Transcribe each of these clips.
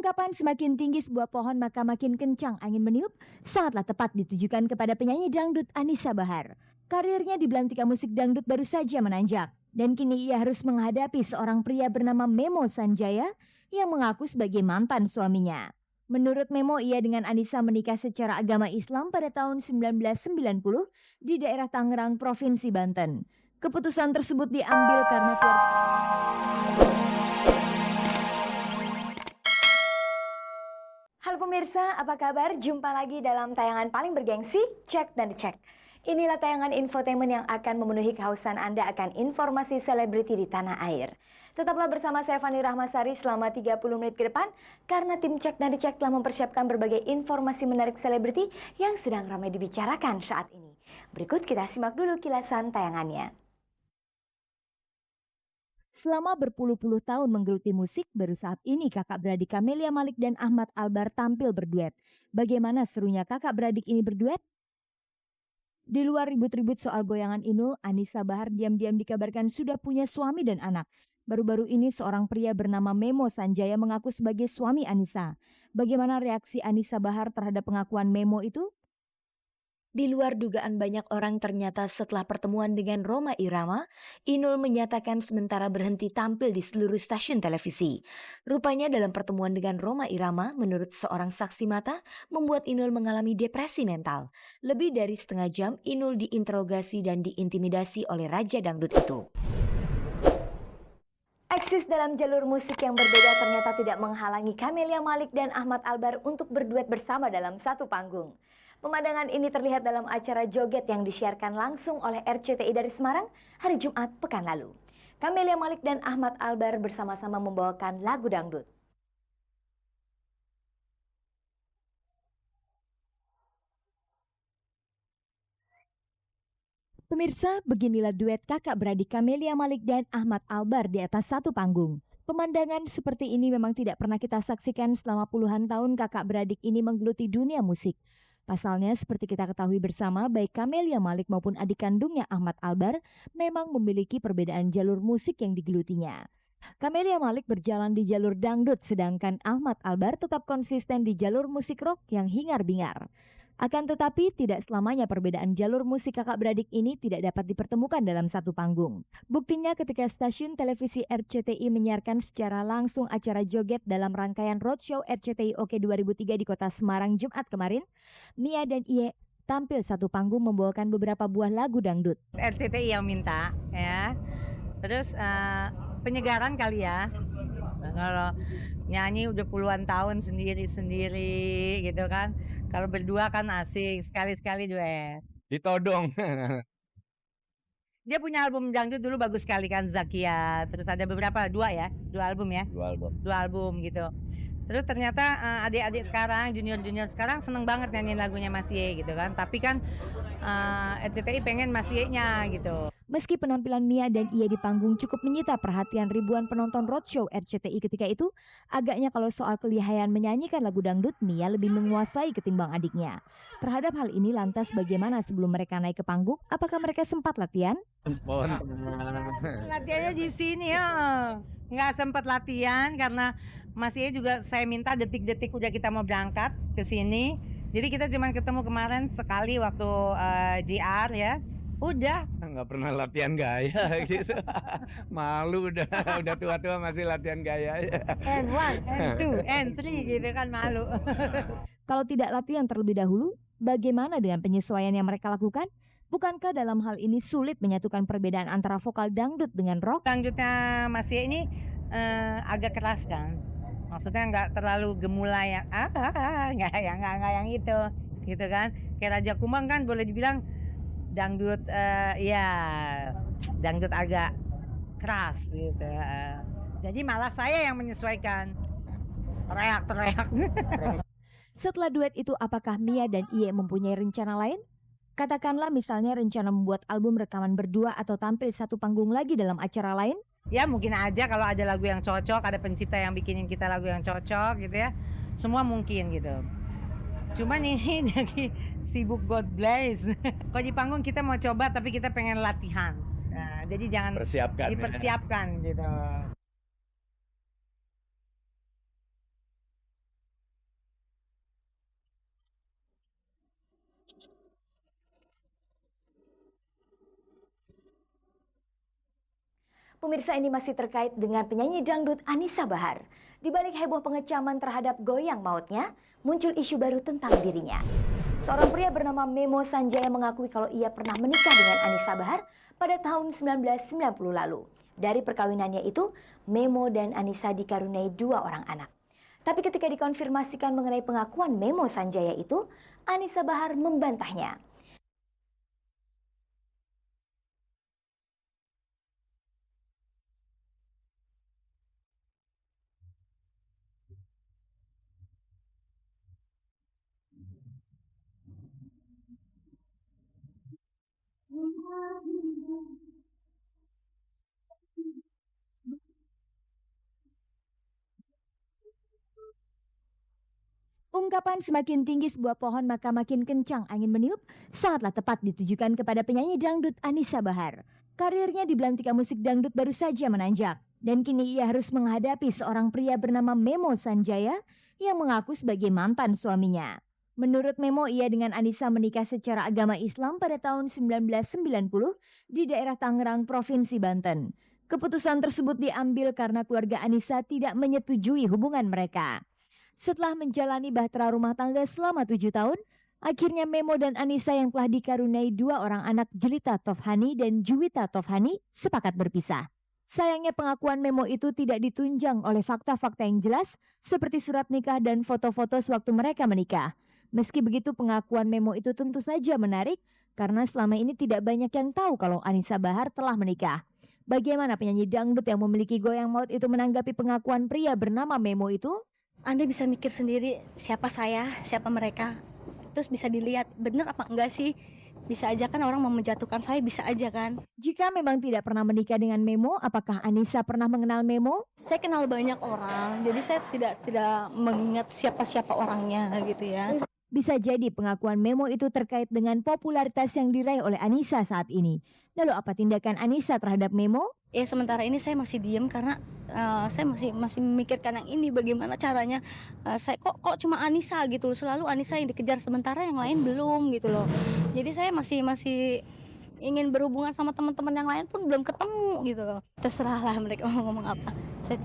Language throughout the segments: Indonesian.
Ungkapan semakin tinggi sebuah pohon maka makin kencang angin meniup sangatlah tepat ditujukan kepada penyanyi dangdut Anisa Bahar. Karirnya di belantika musik dangdut baru saja menanjak dan kini ia harus menghadapi seorang pria bernama Memo Sanjaya yang mengaku sebagai mantan suaminya. Menurut Memo, ia dengan Anissa menikah secara agama Islam pada tahun 1990 di daerah Tangerang, Provinsi Banten. Keputusan tersebut diambil karena Halo pemirsa, apa kabar? Jumpa lagi dalam tayangan paling bergengsi, Cek dan Dicek. Inilah tayangan infotainment yang akan memenuhi kehausan Anda akan informasi selebriti di tanah air. Tetaplah bersama saya Fani Rahmasari selama 30 menit ke depan karena tim Cek dan Dicek telah mempersiapkan berbagai informasi menarik selebriti yang sedang ramai dibicarakan saat ini. Berikut kita simak dulu kilasan tayangannya. Selama berpuluh-puluh tahun menggeluti musik, baru saat ini kakak beradik Camelia Malik dan Ahmad Albar tampil berduet. Bagaimana serunya kakak beradik ini berduet? Di luar ribut-ribut soal goyangan Inul, Anisa Bahar diam-diam dikabarkan sudah punya suami dan anak. Baru-baru ini seorang pria bernama Memo Sanjaya mengaku sebagai suami Anisa. Bagaimana reaksi Anisa Bahar terhadap pengakuan Memo itu? Di luar dugaan banyak orang ternyata setelah pertemuan dengan Rhoma Irama, Inul menyatakan sementara berhenti tampil di seluruh stasiun televisi. Rupanya dalam pertemuan dengan Rhoma Irama, menurut seorang saksi mata, membuat Inul mengalami depresi mental. Lebih dari setengah jam, Inul diinterogasi dan diintimidasi oleh Raja Dangdut itu. Eksis dalam jalur musik yang berbeda ternyata tidak menghalangi Camelia Malik dan Ahmad Albar untuk berduet bersama dalam satu panggung. Pemandangan ini terlihat dalam acara joget yang disiarkan langsung oleh RCTI dari Semarang hari Jumat pekan lalu. Camelia Malik dan Ahmad Albar bersama-sama membawakan lagu dangdut. Pemirsa, beginilah duet kakak beradik Camelia Malik dan Ahmad Albar di atas satu panggung. Pemandangan seperti ini memang tidak pernah kita saksikan selama puluhan tahun kakak beradik ini menggeluti dunia musik. Pasalnya seperti kita ketahui bersama, baik Camelia Malik maupun adik kandungnya Ahmad Albar memang memiliki perbedaan jalur musik yang digelutinya. Camelia Malik berjalan di jalur dangdut sedangkan Ahmad Albar tetap konsisten di jalur musik rock yang hingar-bingar. Akan tetapi tidak selamanya perbedaan jalur musik kakak beradik ini tidak dapat dipertemukan dalam satu panggung. Buktinya ketika stasiun televisi RCTI menyiarkan secara langsung acara joget dalam rangkaian roadshow RCTI Oke 2003 di kota Semarang Jumat kemarin, Mia dan Ie tampil satu panggung membawakan beberapa buah lagu dangdut. RCTI yang minta ya, terus penyegaran kali ya. Kalau nyanyi udah puluhan tahun sendiri-sendiri gitu kan. Kalau berdua kan asik, sekali-sekali duet. Ditodong. Dia punya album dangdut dulu bagus sekali kan, Zakia. Terus ada beberapa, dua album ya. Dua album gitu. Terus ternyata adik-adik sekarang, junior-junior sekarang seneng banget nyanyiin lagunya Mas Ye gitu kan. Tapi kan RCTI pengen Mas Ye-nya gitu. Meski penampilan Mia dan Ie di panggung cukup menyita perhatian ribuan penonton roadshow RCTI ketika itu, agaknya kalau soal kelihayan menyanyikan lagu dangdut, Mia lebih menguasai ketimbang adiknya. Terhadap hal ini lantas bagaimana sebelum mereka naik ke panggung? Apakah mereka sempat latihan? Spontan. Latihannya di sini ya. Nggak sempat latihan karena Mas Ye juga saya minta detik-detik udah kita mau berangkat ke sini. Jadi kita cuma ketemu kemarin sekali waktu JR ya. Udah Nggak pernah latihan gaya gitu. Malu udah tua-tua masih latihan gaya. N1, N2, N3 gitu kan malu. Kalau tidak latihan terlebih dahulu, bagaimana dengan penyesuaian yang mereka lakukan? Bukankah dalam hal ini sulit menyatukan perbedaan antara vokal dangdut dengan rock? Dangdutnya Mas Ye ini agak keras kan. Maksudnya nggak terlalu gemulai yang nggak yang itu gitu kan. Kayak Raja Kumbang kan boleh dibilang dangdut ya dangdut agak keras gitu. Jadi malah saya yang menyesuaikan, teriak-teriak. Setelah duet itu apakah Mia dan Ie mempunyai rencana lain? Katakanlah misalnya rencana membuat album rekaman berdua atau tampil satu panggung lagi dalam acara lain? Ya mungkin aja kalau ada lagu yang cocok, ada pencipta yang bikinin kita lagu yang cocok gitu ya. Semua mungkin gitu. Cuman ini lagi sibuk God bless. Kalau di panggung kita mau coba tapi kita pengen latihan. Nah, jadi jangan Persiapkan. Ya. dipersiapkan gitu. Pemirsa, ini masih terkait dengan penyanyi dangdut Anisa Bahar. Di balik heboh pengecaman terhadap goyang mautnya, muncul isu baru tentang dirinya. Seorang pria bernama Memo Sanjaya mengakui kalau ia pernah menikah dengan Anisa Bahar pada tahun 1990 lalu. Dari perkawinannya itu, Memo dan Anisa dikaruniai 2 orang anak. Tapi ketika dikonfirmasikan mengenai pengakuan Memo Sanjaya itu, Anisa Bahar membantahnya. Ungkapan semakin tinggi sebuah pohon maka makin kencang angin meniup sangatlah tepat ditujukan kepada penyanyi dangdut Anisa Bahar. Karirnya di belantika musik dangdut baru saja menanjak dan kini ia harus menghadapi seorang pria bernama Memo Sanjaya yang mengaku sebagai mantan suaminya. Menurut Memo, ia dengan Anisa menikah secara agama Islam pada tahun 1990 di daerah Tangerang, Provinsi Banten. Keputusan tersebut diambil karena keluarga Anisa tidak menyetujui hubungan mereka. Setelah menjalani bahtera rumah tangga selama 7 tahun, akhirnya Memo dan Anisa yang telah dikaruniai 2 orang anak Jelita Tofhani dan Juwita Tofhani sepakat berpisah. Sayangnya pengakuan Memo itu tidak ditunjang oleh fakta-fakta yang jelas seperti surat nikah dan foto-foto sewaktu mereka menikah. Meski begitu pengakuan Memo itu tentu saja menarik karena selama ini tidak banyak yang tahu kalau Anisa Bahar telah menikah. Bagaimana penyanyi dangdut yang memiliki goyang maut itu menanggapi pengakuan pria bernama Memo itu? Anda bisa mikir sendiri siapa saya, siapa mereka. Terus bisa dilihat bener apa enggak sih. Bisa aja kan orang mau menjatuhkan saya, bisa aja kan. Jika memang tidak pernah menikah dengan Memo, apakah Anisa pernah mengenal Memo? Saya kenal banyak orang, jadi saya tidak mengingat siapa-siapa orangnya gitu ya. Bisa jadi pengakuan Memo itu terkait dengan popularitas yang diraih oleh Anisa saat ini. Lalu apa tindakan Anisa terhadap Memo? Ya sementara ini saya masih diem karena saya masih memikirkan yang ini bagaimana caranya. Saya kok cuma Anisa gitu loh, selalu Anisa yang dikejar sementara yang lain belum gitu loh. Jadi saya masih ingin berhubungan sama teman-teman yang lain pun belum ketemu gitu loh. Terserahlah mereka mau ngomong apa. Saya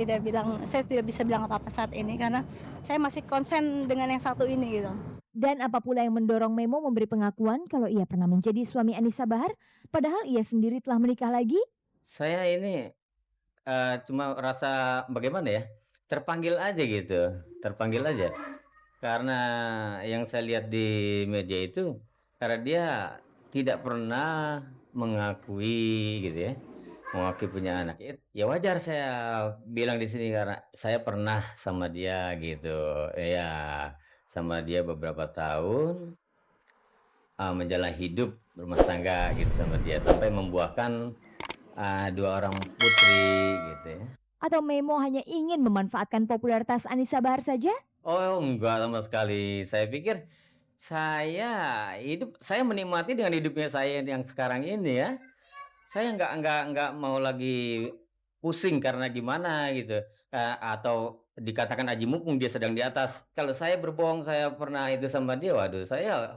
tidak bisa bilang apa-apa saat ini karena saya masih konsen dengan yang satu ini gitu. Dan apa pula yang mendorong Memo memberi pengakuan kalau ia pernah menjadi suami Anisa Bahar, padahal ia sendiri telah menikah lagi? Saya ini, cuma rasa bagaimana ya, terpanggil aja gitu, terpanggil aja. Karena yang saya lihat di media itu, karena dia tidak pernah mengakui gitu ya, mengakui punya anak. Ya wajar saya bilang di sini karena saya pernah sama dia gitu, ya sama dia beberapa tahun, menjalani hidup rumah tangga gitu sama dia sampai membuahkan 2 orang putri gitu ya. Atau Memo hanya ingin memanfaatkan popularitas Anisa Bahar saja? Oh enggak sama sekali. Saya pikir saya menikmati dengan hidupnya saya yang sekarang ini ya. Saya nggak mau lagi pusing karena gimana gitu, atau dikatakan aji mumpung dia sedang di atas. Kalau saya berbohong saya pernah itu sama dia, waduh saya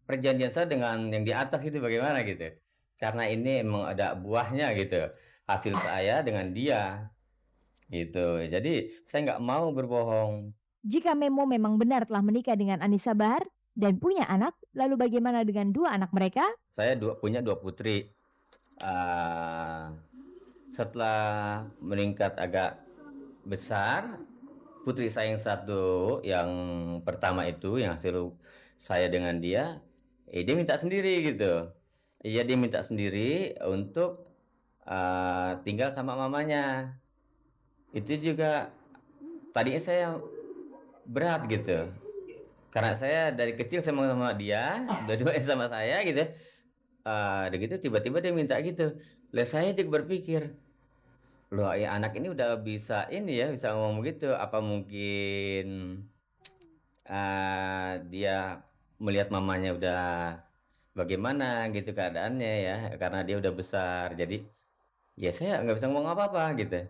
perjanjian saya dengan yang di atas itu bagaimana gitu. Karena ini emang ada buahnya gitu, hasil saya dengan dia gitu. Jadi saya nggak mau berbohong. Jika Memo memang benar telah menikah dengan Anisa Bahar dan punya anak, lalu bagaimana dengan 2 anak mereka? Saya punya 2 putri. Setelah meningkat agak besar, putri saya yang satu, yang pertama itu yang hasil saya dengan dia, dia minta sendiri gitu. Iya dia minta sendiri untuk tinggal sama mamanya. Itu juga tadinya saya berat gitu. Karena saya dari kecil sama dia, dua-duanya sama saya gitu. Udah gitu tiba-tiba dia minta gitu. Lah saya juga berpikir, loh ya anak ini udah bisa ini ya, bisa ngomong gitu. Apa mungkin dia melihat mamanya udah bagaimana gitu keadaannya ya, karena dia udah besar. Jadi ya saya nggak bisa ngomong apa-apa gitu.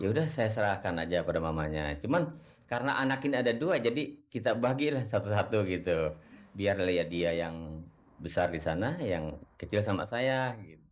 Ya udah saya serahkan aja pada mamanya. Cuman karena anak ini ada 2 jadi kita bagilah satu-satu gitu. Biar ya dia yang besar di sana, yang kecil sama saya gitu.